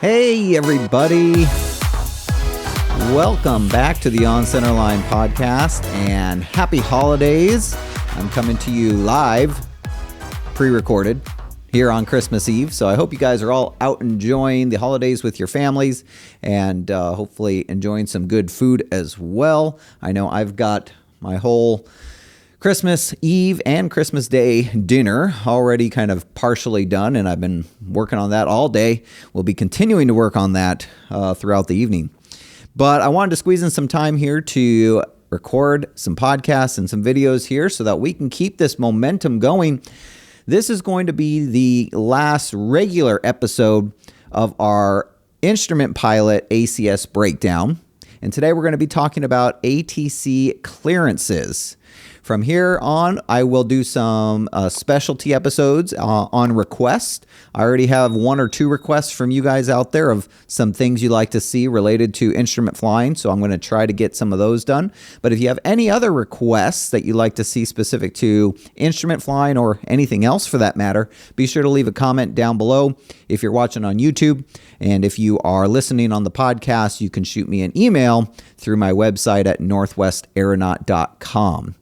Hey, everybody. Welcome back to the On Centerline podcast and happy holidays. I'm coming to you live, pre-recorded here on Christmas Eve. So I hope you guys are all out enjoying the holidays with your families and hopefully enjoying some good food as well. I know I've got my whole Christmas Eve and Christmas Day dinner already kind of partially done, and I've been working on that all day. We'll be continuing to work on that throughout the evening. But I wanted to squeeze in some time here to record some podcasts and some videos here so that we can keep this momentum going. This is going to be the last regular episode of our instrument pilot ACS breakdown. And today we're going to be talking about ATC clearances. From here on, I will do some specialty episodes on request. I already have one or two requests from you guys out there of some things you'd like to see related to instrument flying, so I'm going to try to get some of those done. But if you have any other requests that you'd like to see specific to instrument flying or anything else for that matter, be sure to leave a comment down below if you're watching on YouTube. And if you are listening on the podcast, you can shoot me an email through my website at northwestaeronaut.com.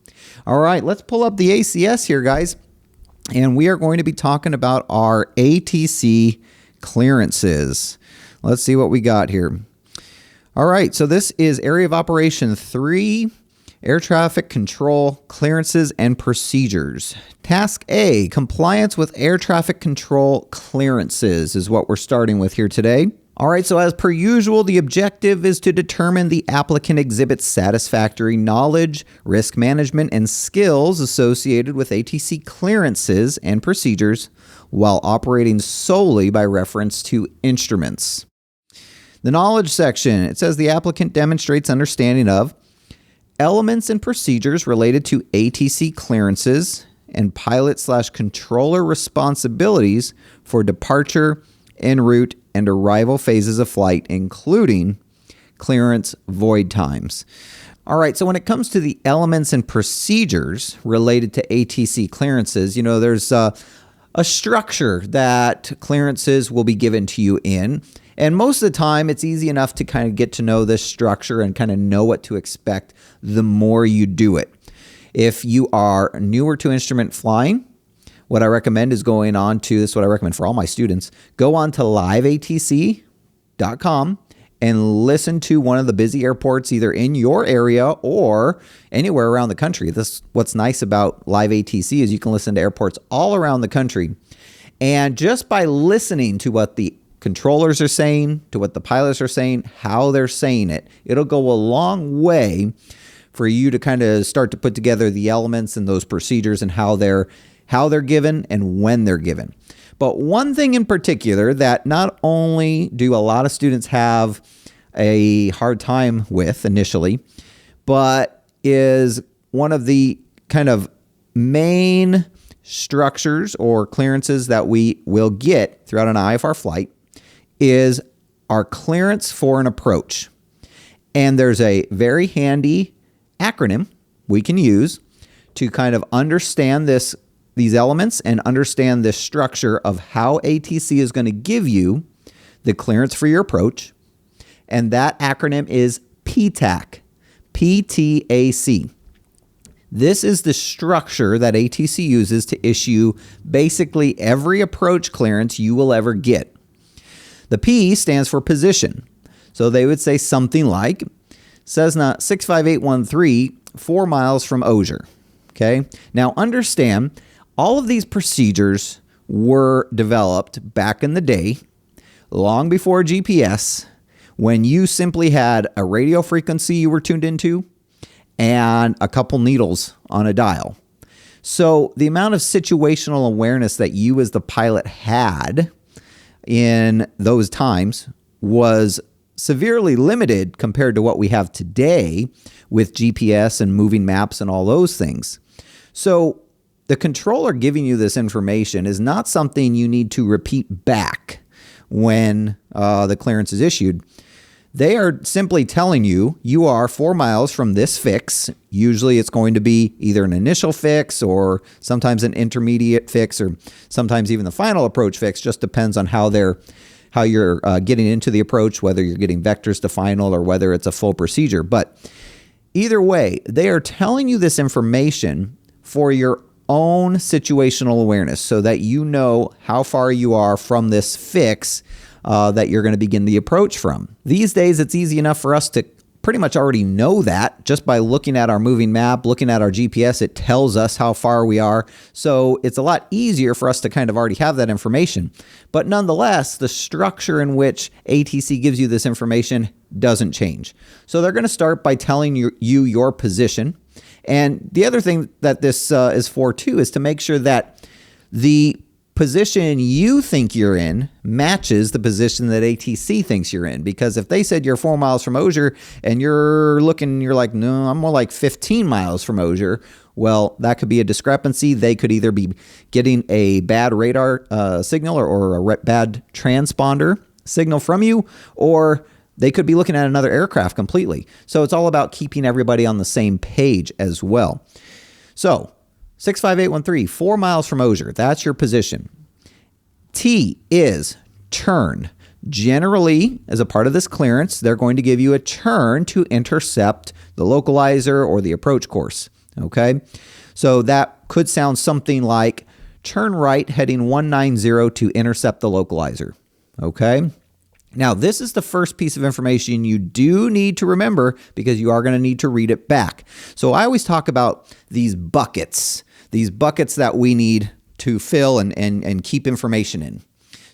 All right, let's pull up the ACS here, guys. And we are going to be talking about our ATC clearances. Let's see what we got here. All right, so this is Area of Operation 3, Air Traffic Control Clearances and Procedures. Task A, Compliance with Air Traffic Control Clearances is what we're starting with here today. All right, so as per usual, the objective is to determine the applicant exhibits satisfactory knowledge, risk management, and skills associated with ATC clearances and procedures while operating solely by reference to instruments. The knowledge section, it says the applicant demonstrates understanding of elements and procedures related to ATC clearances and pilot/controller responsibilities for departure, en route, and arrival phases of flight, including clearance void times. All right, so when it comes to the elements and procedures related to ATC clearances, there's a structure that clearances will be given to you in. And most of the time, it's easy enough to kind of get to know this structure and kind of know what to expect the more you do it. If you are newer to instrument flying, what I recommend is going on to, this is what I recommend for all my students, go on to liveatc.com and listen to one of the busy airports either in your area or anywhere around the country. What's nice about Live ATC is you can listen to airports all around the country. And just by listening to what the controllers are saying, to what the pilots are saying, how they're saying it, it'll go a long way for you to kind of start to put together the elements and those procedures and how they're given and when they're given. But one thing in particular that not only do a lot of students have a hard time with initially, but is one of the kind of main structures or clearances that we will get throughout an IFR flight is our clearance for an approach. And there's a very handy acronym we can use to kind of understand these elements and understand the structure of how ATC is going to give you the clearance for your approach. And that acronym is PTAC, PTAC. This is the structure that ATC uses to issue basically every approach clearance you will ever get. The P stands for position. So they would say something like Cessna 65813, 4 miles from Osier. Okay. Now understand, all of these procedures were developed back in the day, long before GPS, when you simply had a radio frequency you were tuned into and a couple needles on a dial. So the amount of situational awareness that you as the pilot had in those times was severely limited compared to what we have today with GPS and moving maps and all those things. So the controller giving you this information is not something you need to repeat back when the clearance is issued. They are simply telling you, you are 4 miles from this fix. Usually it's going to be either an initial fix or sometimes an intermediate fix or sometimes even the final approach fix. Just depends on how they're how you're getting into the approach, whether you're getting vectors to final or whether it's a full procedure. But either way, they are telling you this information for your own situational awareness so that you know how far you are from this fix that you're going to begin the approach from. These days, it's easy enough for us to pretty much already know that just by looking at our moving map, looking at our GPS. It tells us how far we are. So it's a lot easier for us to kind of already have that information. But nonetheless, the structure in which ATC gives you this information doesn't change. So they're going to start by telling you your position. And the other thing that this is for too is to make sure that the position you think you're in matches the position that ATC thinks you're in. Because if they said you're 4 miles from Osier and you're like, no, I'm more like 15 miles from Osier, well, that could be a discrepancy. They could either be getting a bad radar signal or a bad transponder signal from you, or they could be looking at another aircraft completely. So it's all about keeping everybody on the same page as well. So 65813, 4 miles from Osier, that's your position. T is turn. Generally, as a part of this clearance, they're going to give you a turn to intercept the localizer or the approach course, okay? So that could sound something like turn right heading 190 to intercept the localizer, okay? Now, this is the first piece of information you do need to remember because you are going to need to read it back. So I always talk about these buckets that we need to fill and keep information in.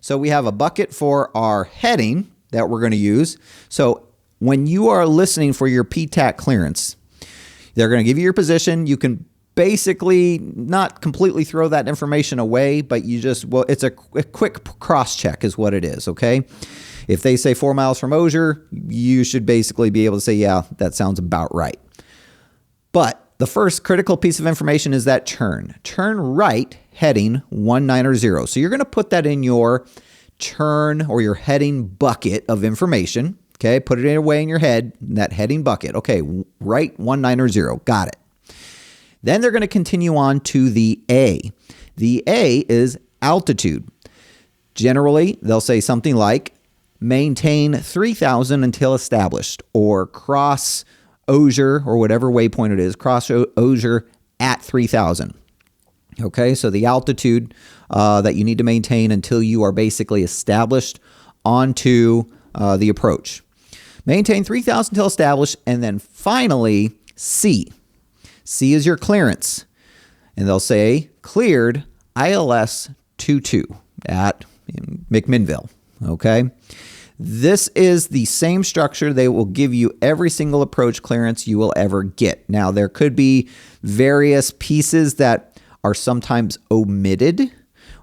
So we have a bucket for our heading that we're going to use. So when you are listening for your PTAC clearance, they're going to give you your position. You can basically not completely throw that information away, but it's a quick cross check is what it is, okay? If they say 4 miles from Osier, you should basically be able to say, yeah, that sounds about right. But the first critical piece of information is that turn. Turn right heading 190. So you're going to put that in your turn or your heading bucket of information. Okay, put it away in your head, in that heading bucket. Okay, right 190. Got it. Then they're going to continue on to the A. The A is altitude. Generally, they'll say something like maintain 3,000 until established, or cross Osier, or whatever waypoint it is, cross Osier at 3,000. Okay, so the altitude that you need to maintain until you are basically established onto the approach. Maintain 3,000 until established, and then finally C. C is your clearance, and they'll say cleared ILS 22 at McMinnville. Okay. This is the same structure they will give you every single approach clearance you will ever get. Now, there could be various pieces that are sometimes omitted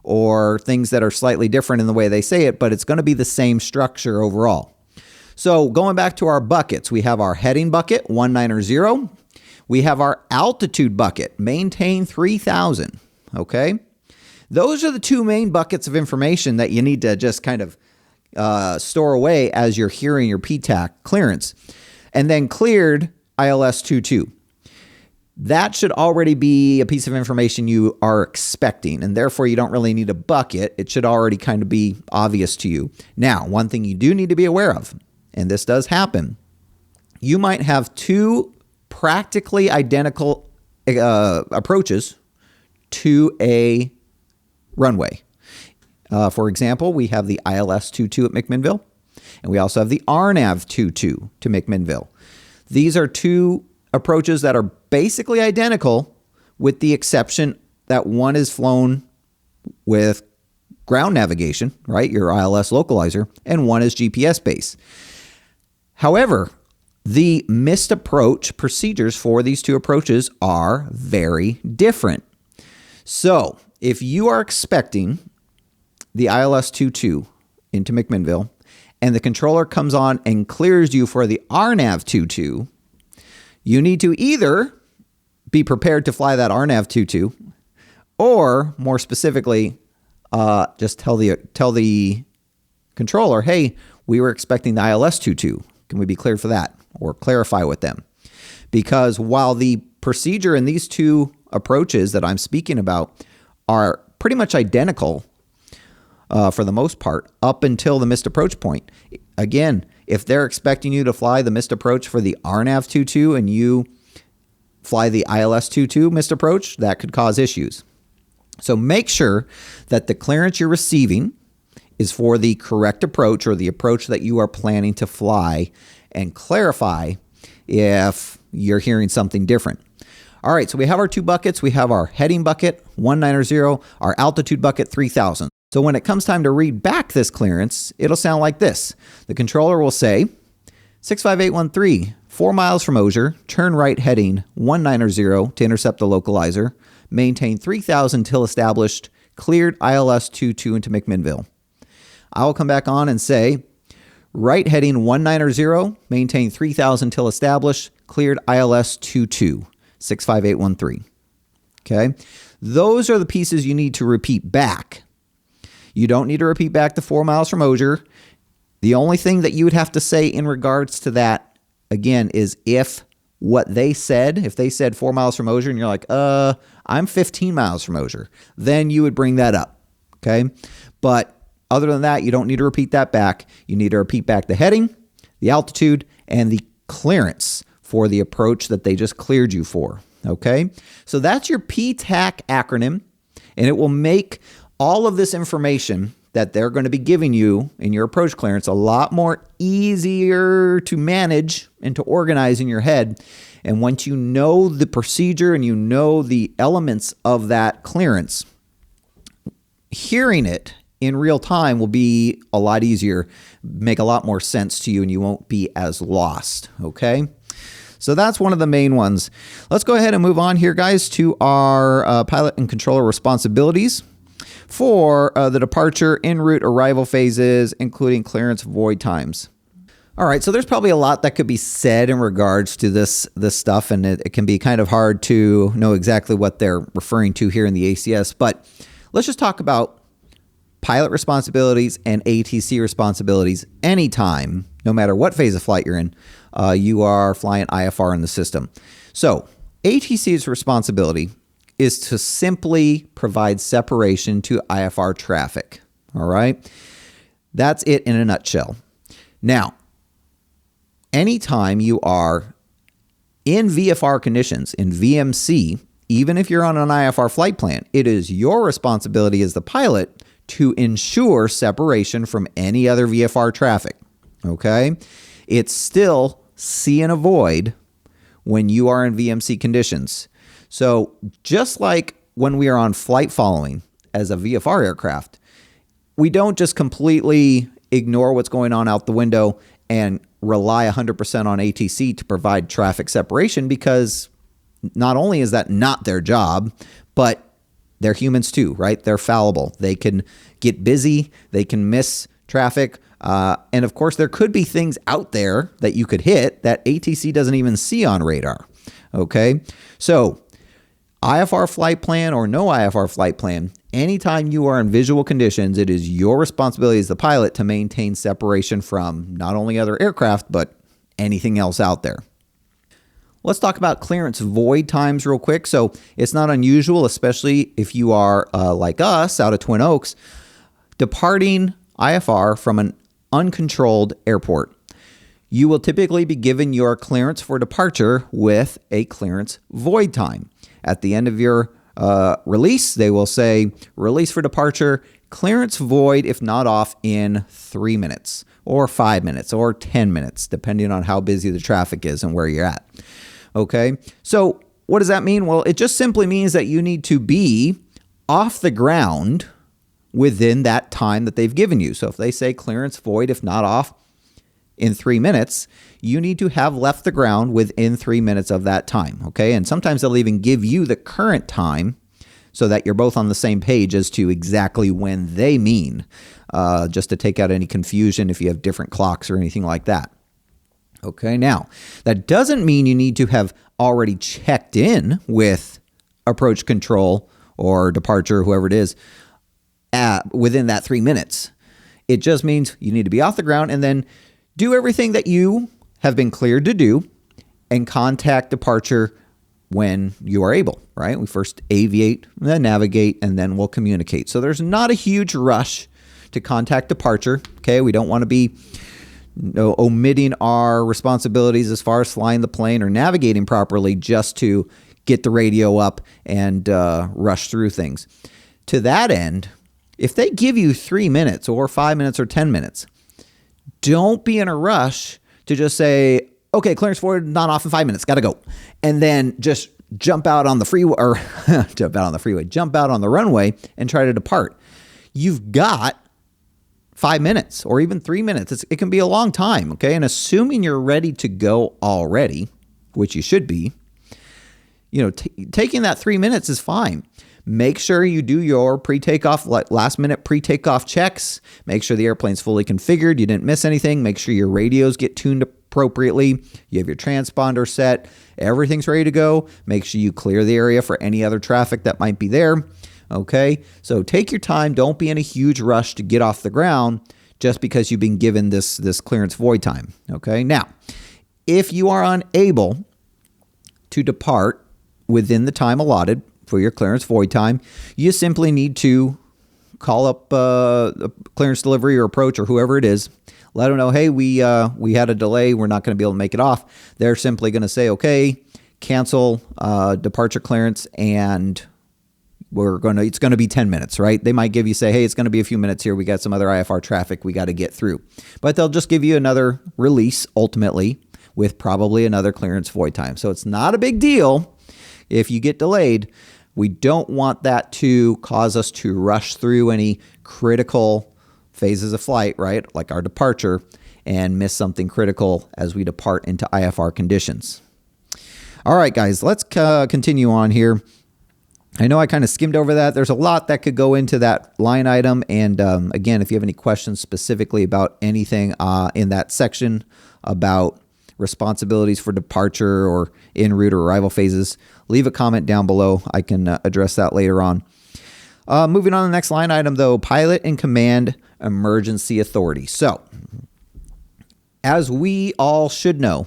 or things that are slightly different in the way they say it, but it's going to be the same structure overall. So going back to our buckets, we have our heading bucket, 190. We have our altitude bucket, maintain 3,000. Okay. Those are the two main buckets of information that you need to just kind of store away as you're hearing your PTAC clearance. And then cleared ILS 22. That should already be a piece of information you are expecting, and therefore you don't really need a bucket. It should already kind of be obvious to you. Now, one thing you do need to be aware of, and this does happen, you might have two practically identical approaches to a runway. For example, we have the ILS 22 at McMinnville, and we also have the RNAV 22 to McMinnville. These are two approaches that are basically identical, with the exception that one is flown with ground navigation, right, your ILS localizer, and one is GPS based. However, the missed approach procedures for these two approaches are very different. So if you are expecting the ILS 22 into McMinnville, and the controller comes on and clears you for the RNAV 22, you need to either be prepared to fly that RNAV 22, or more specifically, just tell the controller, hey, we were expecting the ILS 22. Can we be cleared for that? Or clarify with them. Because while the procedure in these two approaches that I'm speaking about are pretty much identical, for the most part, up until the missed approach point. Again, if they're expecting you to fly the missed approach for the RNAV 22 and you fly the ILS 22 missed approach, that could cause issues. So make sure that the clearance you're receiving is for the correct approach or the approach that you are planning to fly, and clarify if you're hearing something different. All right, so we have our two buckets. We have our heading bucket, 190, our altitude bucket, 3000. So when it comes time to read back this clearance, it'll sound like this. The controller will say, 65813, 4 miles from Osier, turn right heading 190 to intercept the localizer, maintain 3000 till established, cleared ILS 22 into McMinnville. I will come back on and say, right heading 190, maintain 3000 till established, cleared ILS 22, 65813. Okay? Those are the pieces you need to repeat back. You don't need to repeat back the 4 miles from Osier. The only thing that you would have to say in regards to that, again, is if what they said, if they said 4 miles from Osier and you're like, I'm 15 miles from Osier, then you would bring that up. Okay? But other than that, you don't need to repeat that back. You need to repeat back the heading, the altitude, and the clearance for the approach that they just cleared you for. Okay? So that's your PTAC acronym, and it will make all of this information that they're going to be giving you in your approach clearance a lot more easier to manage and to organize in your head. And once you know the procedure and you know the elements of that clearance, hearing it in real time will be a lot easier, make a lot more sense to you, and you won't be as lost, okay? So that's one of the main ones. Let's go ahead and move on here, guys, to our pilot and controller responsibilities for the departure, en route, arrival phases, including clearance void times. All right, so there's probably a lot that could be said in regards to this stuff, and it can be kind of hard to know exactly what they're referring to here in the ACS, but let's just talk about pilot responsibilities and ATC responsibilities anytime, no matter what phase of flight you're in, you are flying IFR in the system. So ATC's responsibility is to simply provide separation to IFR traffic. All right? That's it in a nutshell. Now, anytime you are in VFR conditions, in VMC, even if you're on an IFR flight plan, it is your responsibility as the pilot to ensure separation from any other VFR traffic, okay? It's still see and avoid when you are in VMC conditions. So just like when we are on flight following as a VFR aircraft, we don't just completely ignore what's going on out the window and rely 100% on ATC to provide traffic separation, because not only is that not their job, but they're humans too, right? They're fallible. They can get busy. They can miss traffic. And of course, there could be things out there that you could hit that ATC doesn't even see on radar. Okay? So IFR flight plan or no IFR flight plan, anytime you are in visual conditions, it is your responsibility as the pilot to maintain separation from not only other aircraft, but anything else out there. Let's talk about clearance void times real quick. So it's not unusual, especially if you are like us out of Twin Oaks, departing IFR from an uncontrolled airport. You will typically be given your clearance for departure with a clearance void time. At the end of your release, they will say, release for departure, clearance void if not off in 3 minutes or 5 minutes or 10 minutes, depending on how busy the traffic is and where you're at. Okay, so what does that mean? Well, it just simply means that you need to be off the ground within that time that they've given you. So if they say clearance void if not off in 3 minutes, you need to have left the ground within 3 minutes of that time. Okay, and sometimes they'll even give you the current time so that you're both on the same page as to exactly when they mean, just to take out any confusion if you have different clocks or anything like that. Okay, now, that doesn't mean you need to have already checked in with approach control or departure, whoever it is, within that 3 minutes. It just means you need to be off the ground and then do everything that you have been cleared to do and contact departure when you are able, right? We first aviate, then navigate, and then we'll communicate. So there's not a huge rush to contact departure. Okay, we don't want to be omitting our responsibilities as far as flying the plane or navigating properly just to get the radio up and rush through things. To that end, if they give you 3 minutes or 5 minutes or 10 minutes, don't be in a rush to just say, okay, clearance forward, not off in 5 minutes, got to go. And then just jump out on the freeway or jump out on the runway and try to depart. You've got 5 minutes or even 3 minutes. It can be a long time. Okay. And assuming you're ready to go already, which you should be, taking that 3 minutes is fine. Make sure you do your pre-takeoff, last minute pre-takeoff checks. Make sure the airplane's fully configured. You didn't miss anything. Make sure your radios get tuned appropriately. You have your transponder set. Everything's ready to go. Make sure you clear the area for any other traffic that might be there. Okay. So take your time. Don't be in a huge rush to get off the ground just because you've been given this clearance void time. Okay. Now, if you are unable to depart within the time allotted for your clearance void time, you simply need to call up clearance delivery or approach or whoever it is. Let them know, hey, we had a delay. We're not going to be able to make it off. They're simply going to say, okay, cancel departure clearance, and it's going to be 10 minutes, right? They might say, hey, it's going to be a few minutes here. We got some other IFR traffic we got to get through. But they'll just give you another release ultimately with probably another clearance void time. So it's not a big deal if you get delayed. We don't want that to cause us to rush through any critical phases of flight, right? Like our departure, and miss something critical as we depart into IFR conditions. All right, guys, let's continue on here. I know I kind of skimmed over that. There's a lot that could go into that line item. And again, if you have any questions specifically about anything in that section about responsibilities for departure or en route or arrival phases, leave a comment down below. I can address that later on. Moving on to the next line item, though, pilot and command emergency authority. So, as we all should know,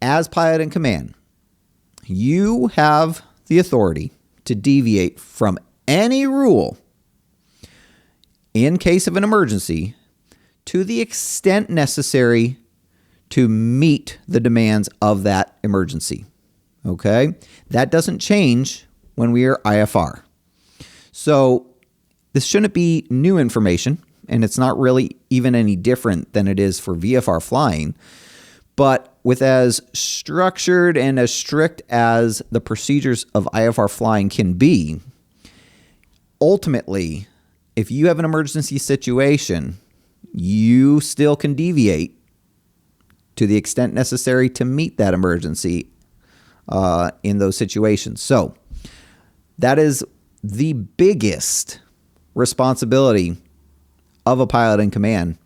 as pilot and command, you have the authority to deviate from any rule in case of an emergency to the extent necessary to meet the demands of that emergency. Okay? That doesn't change when we are IFR. So this shouldn't be new information, and it's not really even any different than it is for VFR flying. But with as structured and as strict as the procedures of IFR flying can be, ultimately, if you have an emergency situation, you still can deviate to the extent necessary to meet that emergency in those situations. So that is the biggest responsibility of a pilot in command,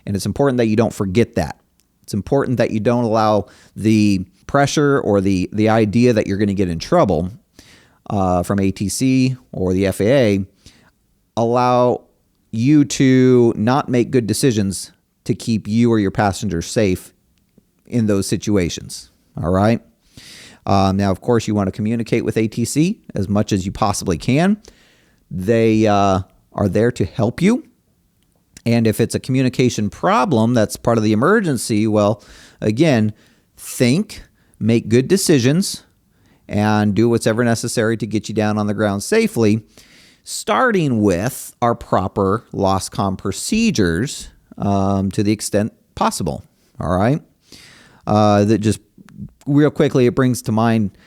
and it's important that you don't forget that. It's important that you don't allow the pressure or the idea that you're going to get in trouble from ATC or the FAA allow you to not make good decisions to keep you or your passengers safe in those situations. All right. Now, of course, you want to communicate with ATC as much as you possibly can. They are there to help you. And if it's a communication problem that's part of the emergency, well, again, think, make good decisions, and do what's ever necessary to get you down on the ground safely, starting with our proper LOSCOM procedures to the extent possible. All right. That just real quickly, it brings to mind,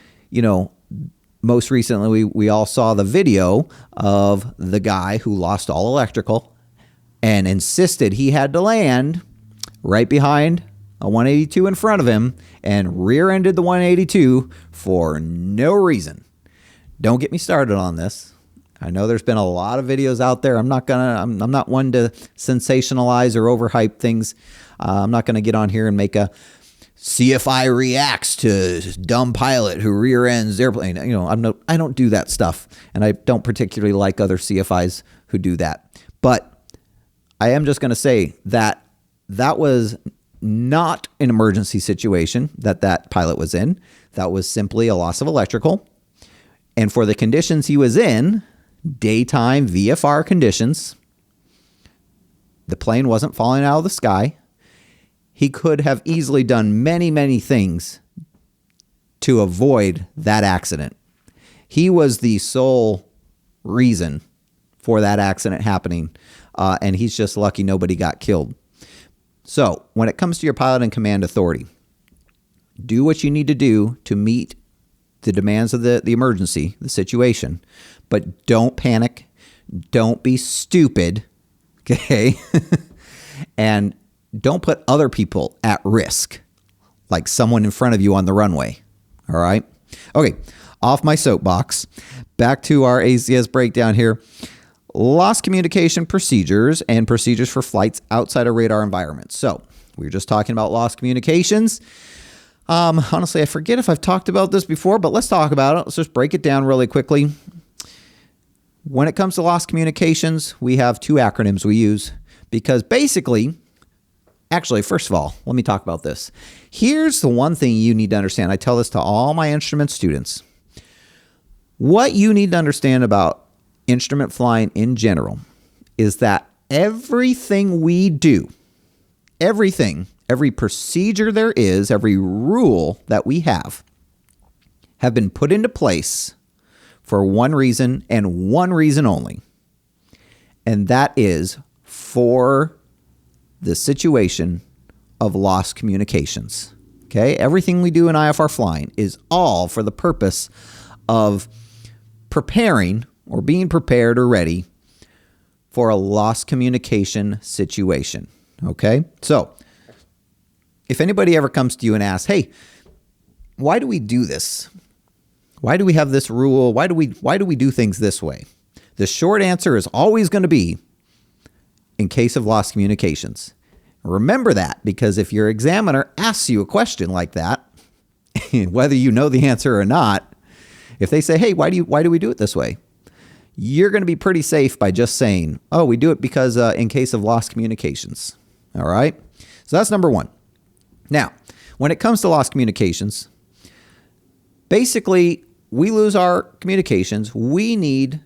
most recently we all saw the video of the guy who lost all electrical and insisted he had to land right behind a 182 in front of him and rear-ended the 182 for no reason. Don't get me started on this. I know there's been a lot of videos out there. I'm not one to sensationalize or overhype things. I'm not going to get on here and make a CFI reacts to dumb pilot who rear ends airplane. I don't do that stuff, and I don't particularly like other CFIs who do that. But I am just going to say that was not an emergency situation that pilot was in. That was simply a loss of electrical. And for the conditions he was in, daytime VFR conditions, The plane wasn't falling out of the sky. He could have easily done many, many things to avoid that accident. He was the sole reason for that accident happening, and he's just lucky nobody got killed. So when it comes to your pilot and command authority, do what you need to do to meet the demands of the emergency, the situation, but don't panic. Don't be stupid, okay? And don't put other people at risk, like someone in front of you on the runway, all right? Okay, off my soapbox. Back to our ACS breakdown here. Lost communication procedures and procedures for flights outside of radar environments. So we were just talking about lost communications. Honestly, I forget if I've talked about this before, but let's talk about it. Let's just break it down really quickly. When it comes to lost communications, we have two acronyms we use because basically, actually, first of all, let me talk about this. Here's the one thing you need to understand. I tell this to all my instrument students. What you need to understand about instrument flying in general is that everything we do, every procedure there is, every rule that we have been put into place for one reason and one reason only. And that is for the situation of lost communications. Okay? Everything we do in IFR flying is all for the purpose of preparing or being prepared or ready for a lost communication situation. Okay? So, if anybody ever comes to you and asks, hey, why do we do this? Why do we have this rule? Why do we do things this way? The short answer is always going to be in case of lost communications. Remember that, because if your examiner asks you a question like that, whether you know the answer or not, if they say, hey, why do we do it this way? You're going to be pretty safe by just saying, oh, we do it because in case of lost communications. All right? So that's number one. Now, when it comes to lost communications, basically, we lose our communications. We need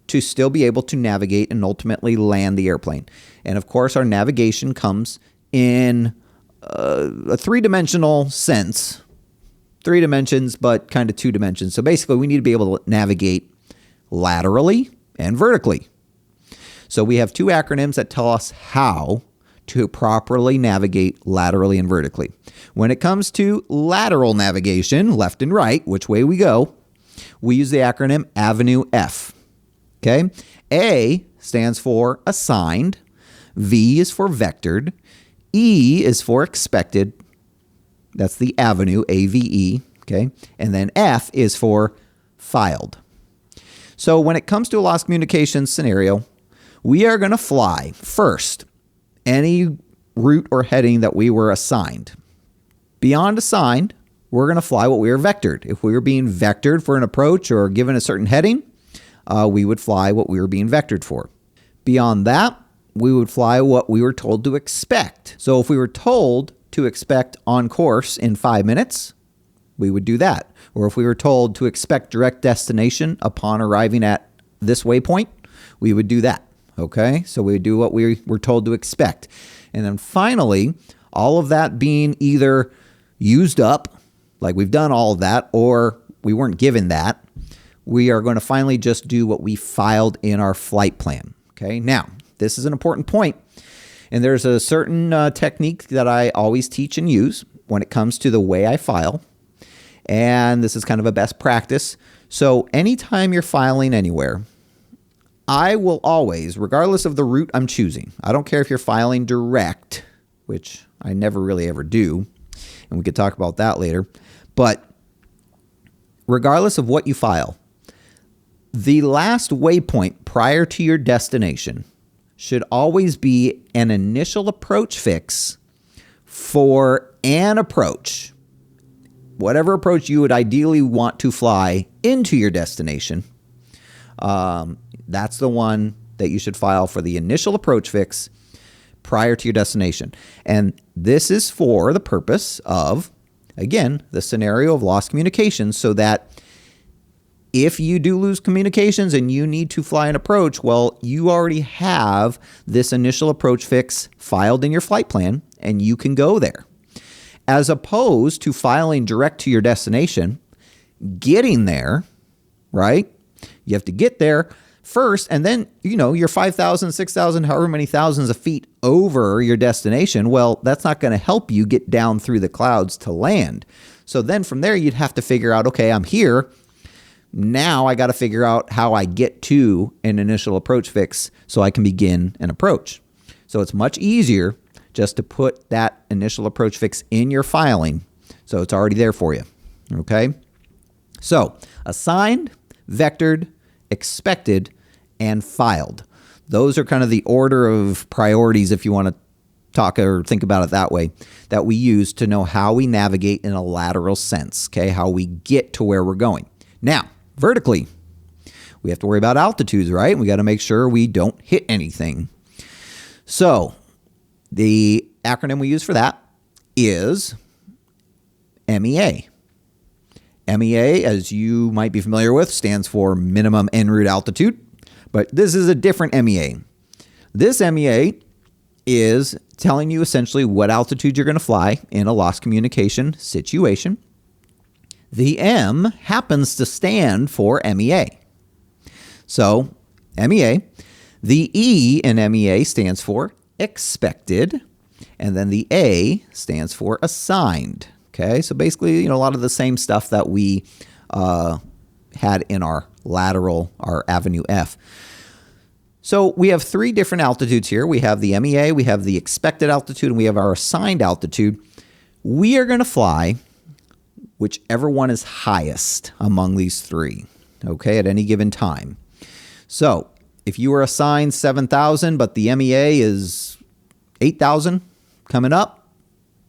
to still be able to navigate and ultimately land the airplane. And of course, our navigation comes in a three-dimensional sense. 3 dimensions, but kind of 2 dimensions. So basically, we need to be able to navigate laterally and vertically. So we have 2 acronyms that tell us how to properly navigate laterally and vertically. When it comes to lateral navigation, left and right, which way we go, we use the acronym Avenue F. Okay? A stands for assigned, V is for vectored, E is for expected. That's the avenue, AVE, okay? And then F is for filed. So when it comes to a lost communications scenario, we are going to fly first any route or heading that we were assigned. Beyond assigned, we're going to fly what we are vectored. If we were being vectored for an approach or given a certain heading, we would fly what we were being vectored for. Beyond that, we would fly what we were told to expect. So if we were told to expect on course in 5 minutes, we would do that. Or if we were told to expect direct destination upon arriving at this waypoint, we would do that. Okay, so we would do what we were told to expect. And then finally, all of that being either used up, like we've done all of that, or we weren't given that, we are going to finally just do what we filed in our flight plan. Okay, now, this is an important point, and there's a certain technique that I always teach and use when it comes to the way I file, and this is kind of a best practice. So anytime you're filing anywhere, I will always, regardless of the route I'm choosing, I don't care if you're filing direct, which I never really ever do, and we could talk about that later, but regardless of what you file, the last waypoint prior to your destination should always be an initial approach fix for an approach. Whatever approach you would ideally want to fly into your destination, that's the one that you should file for the initial approach fix prior to your destination. And this is for the purpose of, again, the scenario of lost communication, so that If you do lose communications and you need to fly an approach, well, you already have this initial approach fix filed in your flight plan and you can go there. As opposed to filing direct to your destination, getting there, right? You have to get there first, and then, you're 5,000, 6,000, however many thousands of feet over your destination. Well, that's not going to help you get down through the clouds to land. So then from there, you'd have to figure out, okay, I'm here. Now I got to figure out how I get to an initial approach fix so I can begin an approach. So it's much easier just to put that initial approach fix in your filing so it's already there for you. Okay? So assigned, vectored, expected, and filed. Those are kind of the order of priorities, if you want to talk or think about it that way, that we use to know how we navigate in a lateral sense, okay? How we get to where we're going. Now, vertically, we have to worry about altitudes, right? We got to make sure we don't hit anything. So the acronym we use for that is MEA. MEA, as you might be familiar with, stands for minimum en route altitude, but this is a different MEA. This MEA is telling you essentially what altitude you're going to fly in a lost communication situation. The M happens to stand for MEA. So, MEA. The E in MEA stands for expected, and then the A stands for assigned. Okay, so basically, a lot of the same stuff that we had in our lateral, our Avenue F. So we have three different altitudes here. We have the MEA, we have the expected altitude, and we have our assigned altitude. We are going to fly whichever one is highest among these three, okay, at any given time. So if you were assigned 7,000, but the MEA is 8,000 coming up,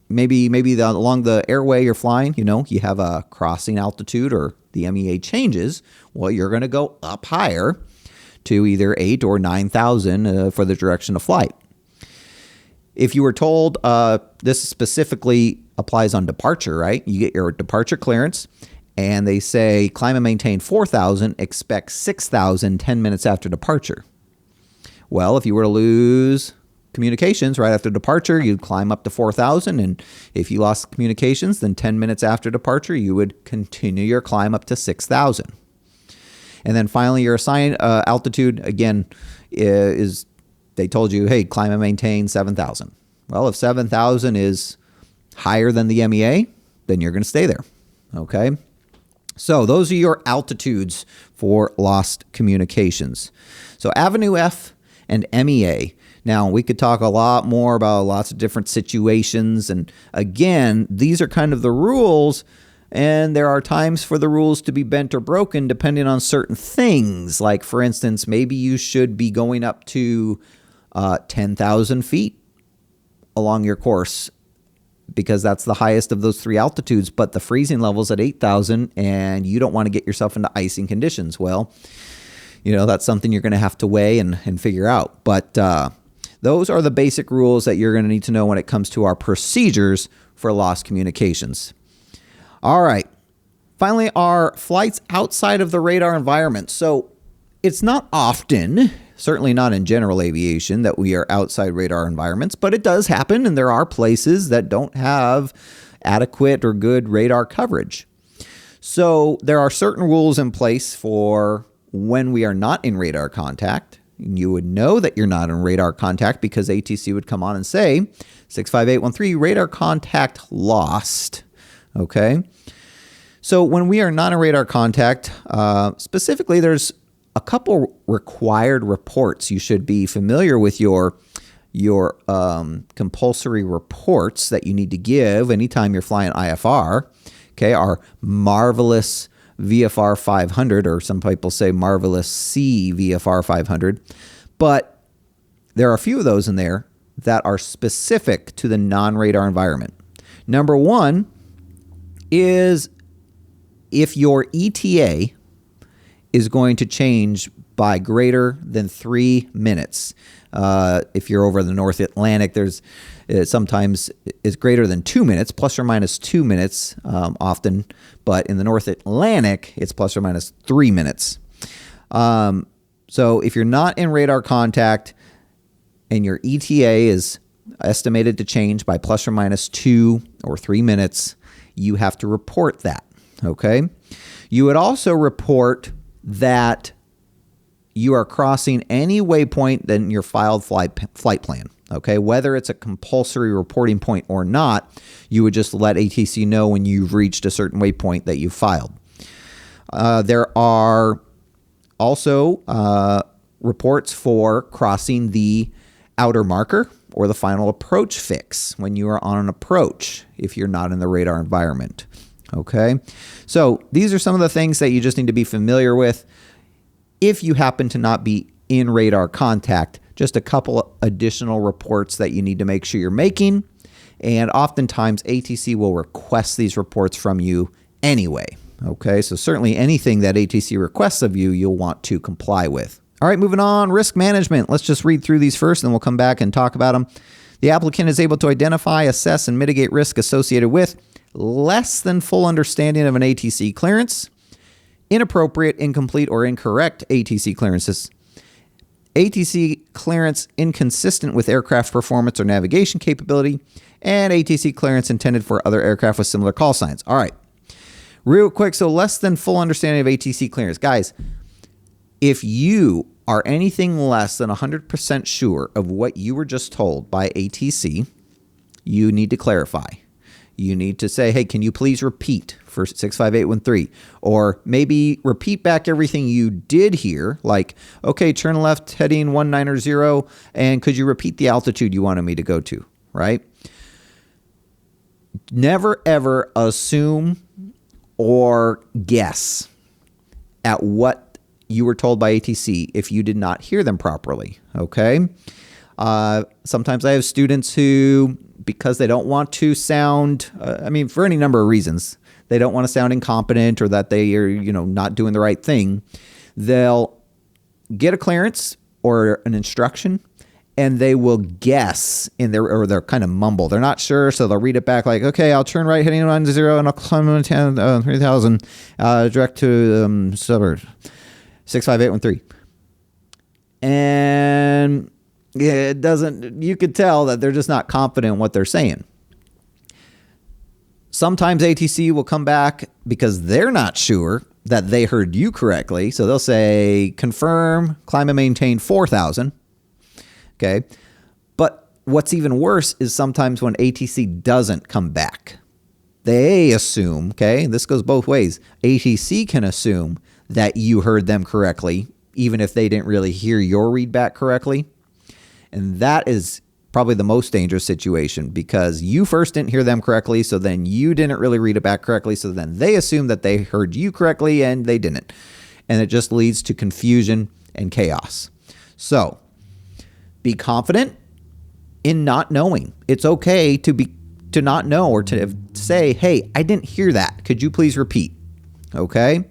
maybe along the airway you're flying, you have a crossing altitude or the MEA changes, well, you're going to go up higher to either 8 or 9,000 for the direction of flight. If you were told, this specifically applies on departure, right? You get your departure clearance, and they say climb and maintain 4,000, expect 6,000 10 minutes after departure. Well, if you were to lose communications right after departure, you'd climb up to 4,000, and if you lost communications, then 10 minutes after departure, you would continue your climb up to 6,000. And then finally, your assigned altitude, again, is they told you, hey, climb and maintain 7,000. Well, if 7,000 is higher than the MEA, then you're going to stay there, okay? So those are your altitudes for lost communications. So Avenue F and MEA. Now, we could talk a lot more about lots of different situations. And again, these are kind of the rules, and there are times for the rules to be bent or broken depending on certain things. Like, for instance, maybe you should be going up to 10,000 feet along your course because that's the highest of those three altitudes, but the freezing level's at 8,000 and you don't want to get yourself into icing conditions. Well, that's something you're going to have to weigh and figure out. But those are the basic rules that you're going to need to know when it comes to our procedures for lost communications. All right. Finally, our flights outside of the radar environment. So it's not often, certainly not in general aviation, that we are outside radar environments, but it does happen, and there are places that don't have adequate or good radar coverage. So there are certain rules in place for when we are not in radar contact. You would know that you're not in radar contact because ATC would come on and say, 65813, radar contact lost. Okay? So when we are not in radar contact, specifically there's a couple required reports. You should be familiar with your compulsory reports that you need to give anytime you're flying IFR. Okay, our marvelous VFR 500, or some people say marvelous C VFR 500. But there are a few of those in there that are specific to the non-radar environment. Number one is if your ETA is going to change by greater than 3 minutes. If you're over the North Atlantic, sometimes it's greater than 2 minutes, plus or minus 2 minutes often. But in the North Atlantic, it's plus or minus 3 minutes. So if you're not in radar contact and your ETA is estimated to change by plus or minus 2 or 3 minutes, you have to report that, okay? You would also report that you are crossing any waypoint in your filed flight plan, okay? Whether it's a compulsory reporting point or not, you would just let ATC know when you've reached a certain waypoint that you filed. There are also reports for crossing the outer marker or the final approach fix when you are on an approach if you're not in the radar environment, okay? So these are some of the things that you just need to be familiar with. If you happen to not be in radar contact, just a couple additional reports that you need to make sure you're making. And oftentimes ATC will request these reports from you anyway. Okay, so certainly anything that ATC requests of you, you'll want to comply with. All right, moving on, risk management. Let's just read through these first, and then we'll come back and talk about them. The applicant is able to identify, assess, and mitigate risk associated with less than full understanding of an ATC clearance, inappropriate, incomplete, or incorrect ATC clearances, ATC clearance inconsistent with aircraft performance or navigation capability, and ATC clearance intended for other aircraft with similar call signs. All right, real quick, so less than full understanding of ATC clearance. Guys, if you are anything less than 100% sure of what you were just told by ATC, you need to clarify. You need to say, hey, can you please repeat for 65813? Or maybe repeat back everything you did hear, like, okay, turn left heading 190, and could you repeat the altitude you wanted me to go to, right? Never, ever assume or guess at what you were told by ATC if you did not hear them properly, okay? Sometimes I have students who, because they don't want to sound, for any number of reasons, they don't want to sound incompetent or that they are, not doing the right thing. They'll get a clearance or an instruction and they will guess they're kind of mumble. They're not sure, so they'll read it back like, okay, I'll turn right heading 10 and I'll climb 3000 direct to suburb 65813. And it doesn't, you could tell that they're just not confident in what they're saying. Sometimes ATC will come back because they're not sure that they heard you correctly. So they'll say, confirm, climb and maintain 4,000. Okay. But what's even worse is sometimes when ATC doesn't come back, they assume, okay, this goes both ways. ATC can assume that you heard them correctly, even if they didn't really hear your read back correctly. And that is probably the most dangerous situation because you first didn't hear them correctly, so then you didn't really read it back correctly, so then they assume that they heard you correctly and they didn't. And it just leads to confusion and chaos. So be confident in not knowing. It's okay to not know or to say, hey, I didn't hear that. Could you please repeat? Okay?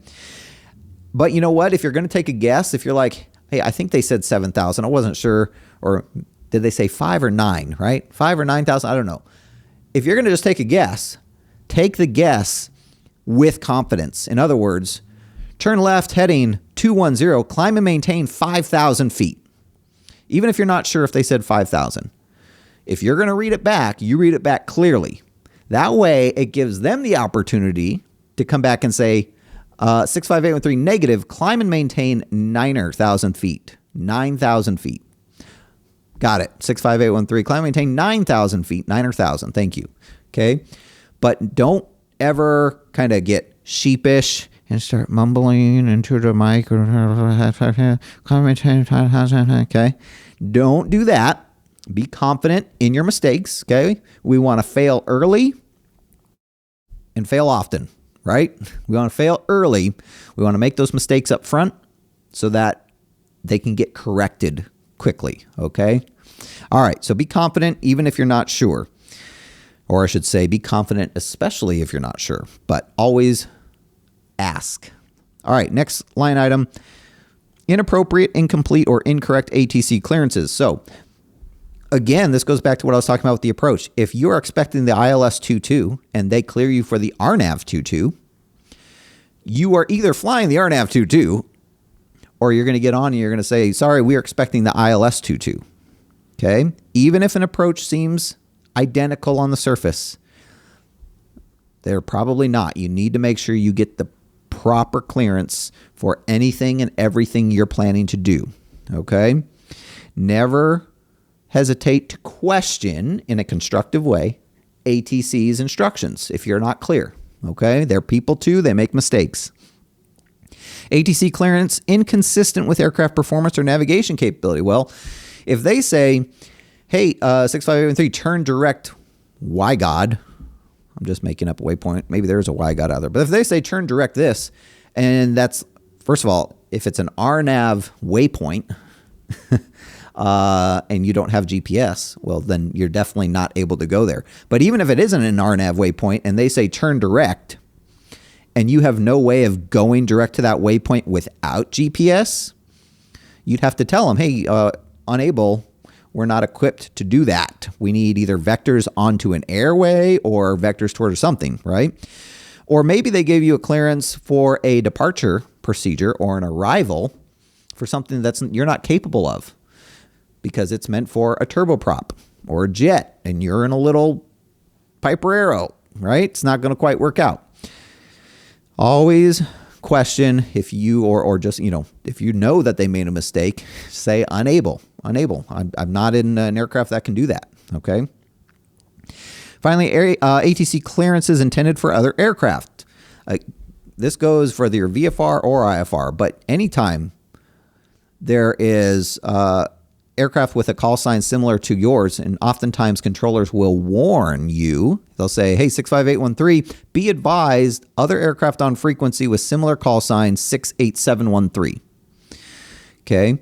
But you know what? If you're going to take a guess, if you're like, hey, I think they said 7,000. I wasn't sure. Or did they say 5 or 9, right? 5 or 9,000? I don't know. If you're going to just take a guess, take the guess with confidence. In other words, turn left heading 210, climb and maintain 5,000 feet. Even if you're not sure if they said 5,000. If you're going to read it back, you read it back clearly. That way, it gives them the opportunity to come back and say, 65813 negative, climb and maintain 9,000 feet. 9,000 feet. Got it. 65813, climb and maintain 9,000 feet. 9,000. Thank you. Okay. But don't ever kind of get sheepish and start mumbling into the mic. Okay. Don't do that. Be confident in your mistakes. Okay. We want to fail early and fail often. Right? We want to fail early. We want to make those mistakes up front so that they can get corrected quickly. Okay? All right. So be confident even if you're not sure. Or I should say be confident especially if you're not sure. But always ask. All right. Next line item. Inappropriate, incomplete, or incorrect ATC clearances. So again, this goes back to what I was talking about with the approach. If you're expecting the ILS 22 and they clear you for the RNAV 22, you are either flying the RNAV 22 or you're going to get on and you're going to say, sorry, we're expecting the ILS 22. Okay? Even if an approach seems identical on the surface, they're probably not. You need to make sure you get the proper clearance for anything and everything you're planning to do. Okay? Never hesitate to question in a constructive way ATC's instructions if you're not clear. Okay? They're people too. They make mistakes. ATC clearance inconsistent with aircraft performance or navigation capability. Well, if they say, hey, 65813, turn direct YGOD, I'm just making up a waypoint. Maybe there's a YGOD out there. But if they say turn direct this, and that's, first of all, if it's an RNAV waypoint and you don't have GPS, well, then you're definitely not able to go there. But even if it isn't an RNAV waypoint and they say turn direct and you have no way of going direct to that waypoint without GPS, you'd have to tell them, hey, unable, we're not equipped to do that. We need either vectors onto an airway or vectors toward something, right? Or maybe they gave you a clearance for a departure procedure or an arrival for something that's you're not capable of because it's meant for a turboprop or a jet and you're in a little Piper Arrow, right? It's not going to quite work out. Always question if you or just, if you know that they made a mistake, say unable. I'm not in an aircraft that can do that. Okay. Finally, ATC clearances intended for other aircraft. This goes for either VFR or IFR, but anytime there is aircraft with a call sign similar to yours, and oftentimes controllers will warn you, they'll say, hey, 65813, be advised, other aircraft on frequency with similar call sign 68713. Okay.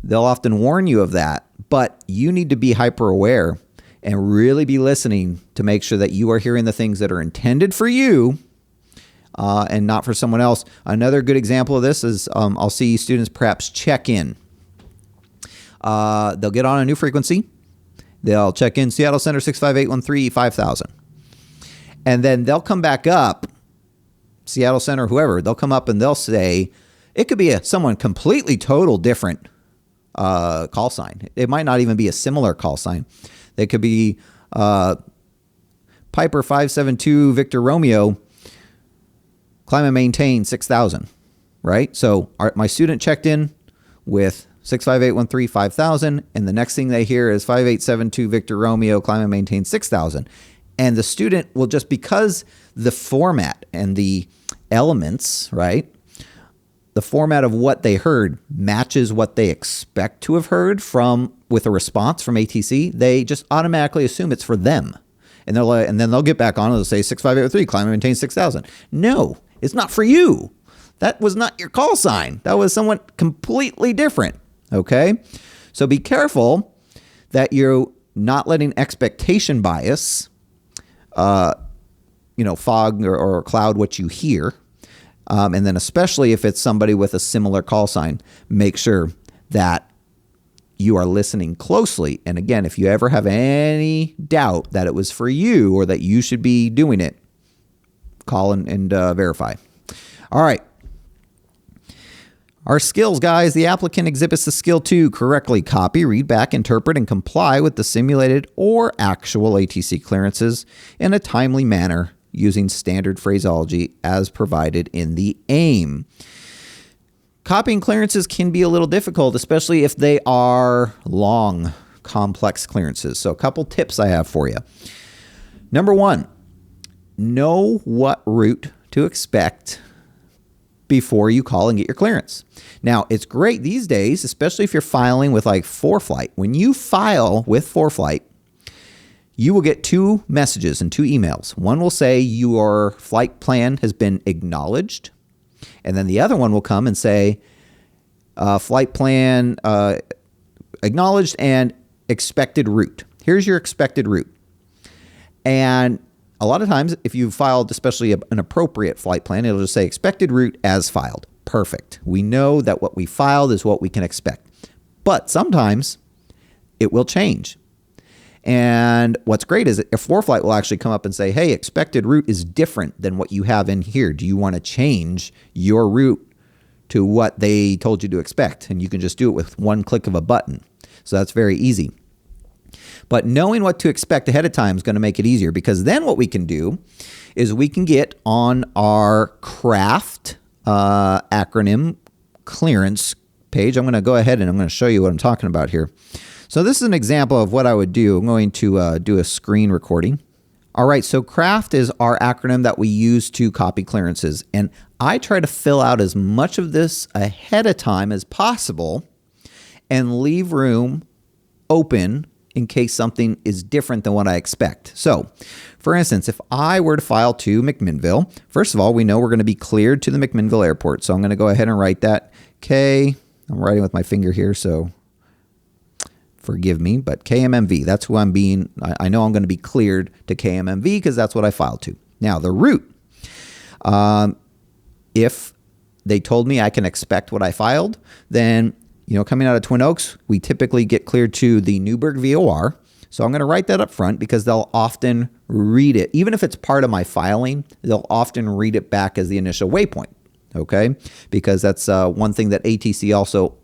They'll often warn you of that, but you need to be hyper aware and really be listening to make sure that you are hearing the things that are intended for you and not for someone else. Another good example of this is I'll see students perhaps check in. They'll get on a new frequency. They'll check in Seattle Center 65813 5000. And then they'll come back up, Seattle Center, whoever, they'll come up and they'll say, it could be someone completely total different call sign. It might not even be a similar call sign. They could be Piper 572 Victor Romeo, climb and maintain 6000, right? So my student checked in with 65813 5000, and the next thing they hear is 5872 Victor Romeo, climb and maintain 6000. And the student will just, because the format and the elements, right? The format of what they heard matches what they expect to have heard with a response from ATC, they just automatically assume it's for them. And then they'll get back on and they'll say 65803, climb and maintain 6000. No, it's not for you. That was not your call sign. That was someone completely different. Okay? So be careful that you're not letting expectation bias, fog or cloud what you hear. And then especially if it's somebody with a similar call sign, make sure that you are listening closely. And again, if you ever have any doubt that it was for you or that you should be doing it, call and verify. All right. Our skills, guys. The applicant exhibits the skill to correctly copy, read back, interpret, and comply with the simulated or actual ATC clearances in a timely manner using standard phraseology as provided in the AIM. Copying clearances can be a little difficult, especially if they are long, complex clearances. So a couple tips I have for you. Number one, know what route to expect before you call and get your clearance. Now, it's great these days, especially if you're filing with like ForeFlight. When you file with ForeFlight, you will get two messages and two emails. One will say your flight plan has been acknowledged. And then the other one will come and say flight plan acknowledged and expected route. Here's your expected route. And a lot of times, if you filed especially an appropriate flight plan, it'll just say expected route as filed. perfect. We know that what we filed is what we can expect. But sometimes it will change. And what's great is ForeFlight will actually come up and say, hey, expected route is different than what you have in here. Do you want to change your route to what they told you to expect? And you can just do it with one click of a button. So that's very easy. But knowing what to expect ahead of time is going to make it easier, because then what we can do is we can get on our craft acronym clearance page. I'm going to go ahead and I'm going to show you what I'm talking about here. So this is an example of what I would do. I'm going to do a screen recording. All right, so craft is our acronym that we use to copy clearances. And I try to fill out as much of this ahead of time as possible and leave room open in case something is different than what I expect. So, for instance, if I were to file to McMinnville, first of all, we know we're going to be cleared to the McMinnville airport. So I'm going to go ahead and write that K. I'm writing with my finger here, so forgive me, but KMMV, that's who I'm being. I know I'm going to be cleared to KMMV because that's what I filed to. Now, the route, if they told me I can expect what I filed, then coming out of Twin Oaks, we typically get cleared to the Newburgh VOR. So I'm going to write that up front because they'll often read it. Even if it's part of my filing, they'll often read it back as the initial waypoint, okay? Because that's one thing that ATC also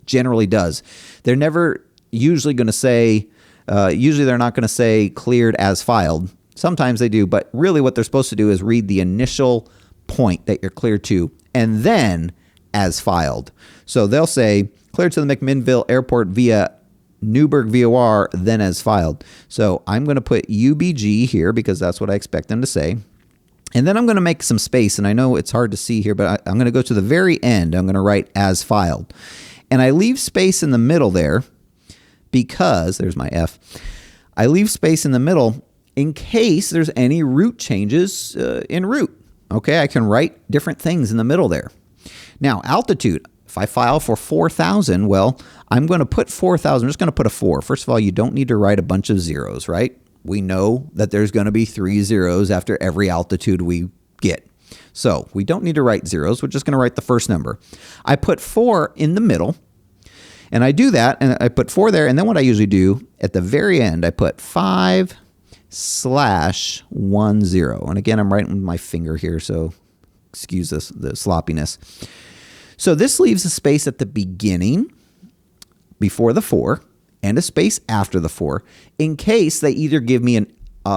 generally does. They're never usually going to say, usually they're not going to say cleared as filed. Sometimes they do, but really what they're supposed to do is read the initial point that you're cleared to and then as filed. So they'll say, cleared to the McMinnville Airport via Newburgh VOR, then as filed. So I'm going to put UBG here because that's what I expect them to say. And then I'm going to make some space, and I know it's hard to see here, but I'm going to go to the very end. I'm going to write as filed. And I leave space in the middle there because, there's my F, I leave space in the middle in case there's any route changes en route. Okay, I can write different things in the middle there. Now, altitude. If I file for 4,000, well, I'm going to put 4,000. I'm just going to put a 4. First of all, you don't need to write a bunch of zeros, right? We know that there's going to be 3 zeros after every altitude we get. So we don't need to write zeros. We're just going to write the first number. I put 4 in the middle, and I do that, and I put 4 there, and then what I usually do at the very end, I put 5/10. And again, I'm writing with my finger here, so excuse this, the sloppiness. So this leaves a space at the beginning before the 4 and a space after the 4 in case they either give me an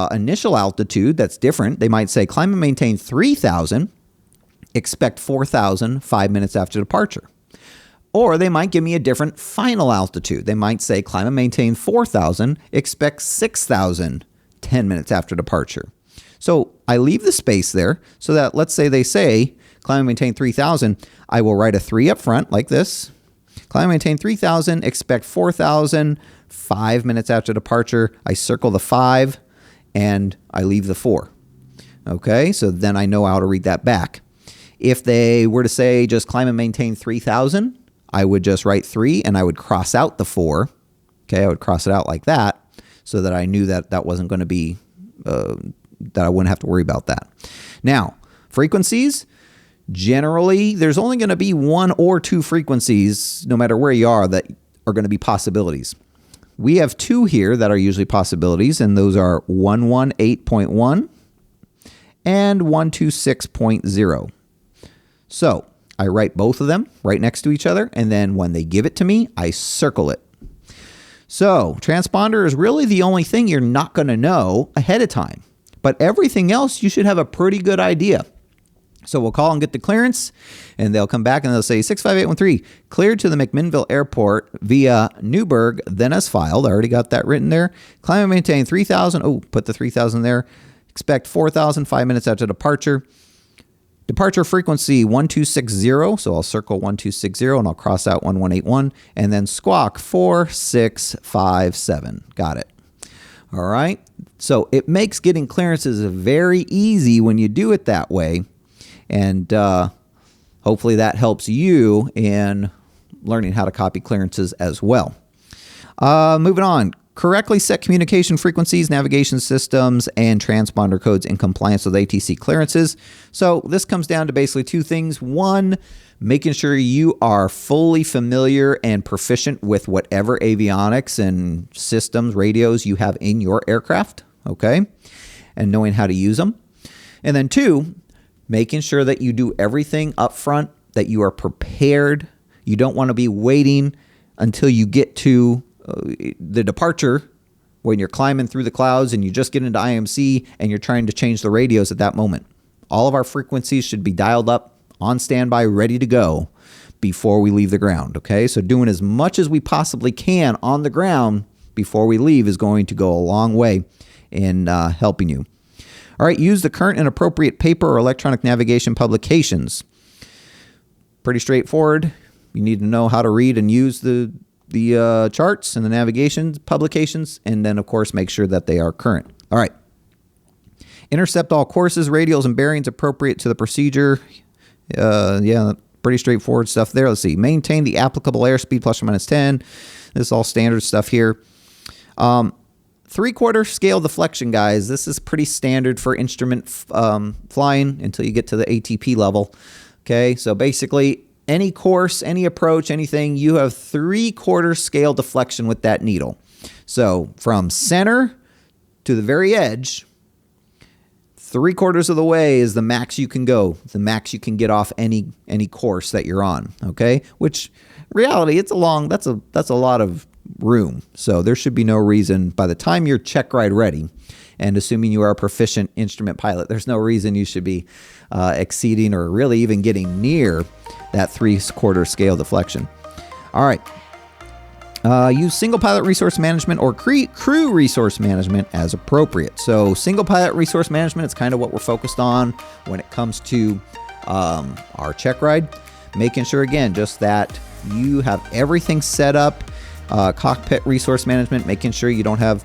initial altitude that's different. They might say climb and maintain 3,000, expect 4,000 5 minutes after departure. Or they might give me a different final altitude. They might say climb and maintain 4,000, expect 6,000 10 minutes after departure. So I leave the space there so that, let's say they say climb and maintain 3,000, I will write a 3 up front like this. Climb and maintain 3,000, expect 4,000 5 minutes after departure. I circle the 5 and I leave the 4. Okay, so then I know how to read that back. If they were to say just climb and maintain 3,000, I would just write 3 and I would cross out the 4. Okay, I would cross it out like that so that I knew that that wasn't going to be, that I wouldn't have to worry about that. Now, frequencies. Generally, there's only going to be 1 or 2 frequencies, no matter where you are, that are going to be possibilities. We have 2 here that are usually possibilities, and those are 118.1 and 126.0. So I write both of them right next to each other, and then when they give it to me, I circle it. So transponder is really the only thing you're not going to know ahead of time, but everything else you should have a pretty good idea. So we'll call and get the clearance, and they'll come back and they'll say 65813, cleared to the McMinnville Airport via Newburgh, then as filed. I already got that written there. Climb and maintain 3,000. Oh, put the 3,000 there. Expect 4,000 5 minutes after departure. Departure frequency 1260. So I'll circle 1260 and I'll cross out 1181. And then squawk 4657. Got it. All right. So it makes getting clearances very easy when you do it that way. And hopefully that helps you in learning how to copy clearances as well. Moving on, correctly set communication frequencies, navigation systems, and transponder codes in compliance with ATC clearances. So this comes down to basically two things. One, making sure you are fully familiar and proficient with whatever avionics and systems, radios you have in your aircraft, okay, and knowing how to use them. And then two, making sure that you do everything up front, that you are prepared. You don't want to be waiting until you get to the departure when you're climbing through the clouds and you just get into IMC and you're trying to change the radios at that moment. All of our frequencies should be dialed up, on standby, ready to go before we leave the ground, okay? So doing as much as we possibly can on the ground before we leave is going to go a long way in helping you. All right, use the current and appropriate paper or electronic navigation publications. Pretty straightforward. You need to know how to read and use the charts and the navigation publications, and then, of course, make sure that they are current. All right. Intercept all courses, radials, and bearings appropriate to the procedure. Yeah, pretty straightforward stuff there. Let's see. Maintain the applicable airspeed plus or minus 10. This is all standard stuff here. 3/4 scale deflection, guys. This is pretty standard for instrument flying until you get to the ATP level. Okay, so basically any course, any approach, anything, you have 3/4 scale deflection with that needle. So from center to the very edge, 3/4 of the way is the max you can go, the max you can get off any course that you're on. Okay, which reality, that's a lot of room. So there should be no reason by the time you're check ride ready, and assuming you are a proficient instrument pilot, there's no reason you should be exceeding or really even getting near that 3/4 scale deflection. All right. Use single pilot resource management or crew resource management as appropriate. So single pilot resource management is kind of what we're focused on when it comes to our check ride. Making sure, again, just that you have everything set up. Cockpit resource management, making sure you don't have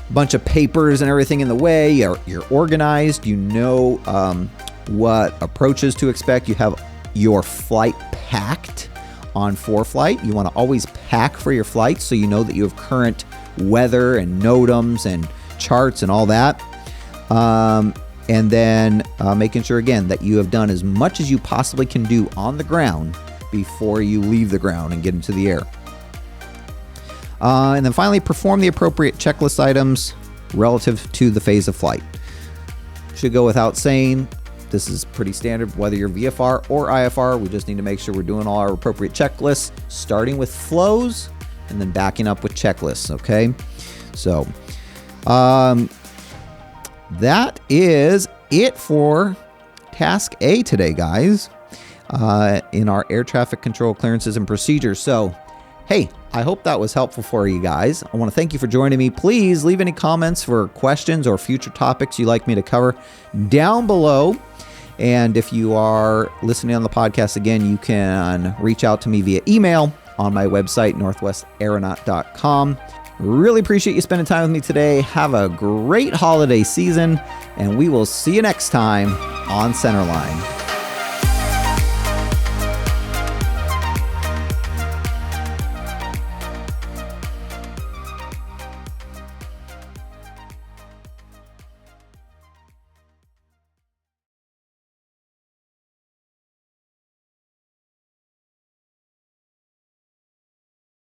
a bunch of papers and everything in the way. You're organized. You know what approaches to expect. You have your flight packed on flight. You want to always pack for your flight so you know that you have current weather and NOTAMs and charts and all that. And then making sure, again, that you have done as much as you possibly can do on the ground before you leave the ground and get into the air. And then finally, perform the appropriate checklist items relative to the phase of flight. Should go without saying, this is pretty standard, whether you're VFR or IFR. We just need to make sure we're doing all our appropriate checklists, starting with flows and then backing up with checklists, okay? So that is it for Task A today, guys, in our air traffic control clearances and procedures. So, hey, I hope that was helpful for you guys. I want to thank you for joining me. Please leave any comments for questions or future topics you'd like me to cover down below. And if you are listening on the podcast, again, you can reach out to me via email on my website, northwestaeronaut.com. Really appreciate you spending time with me today. Have a great holiday season, and we will see you next time on Centerline.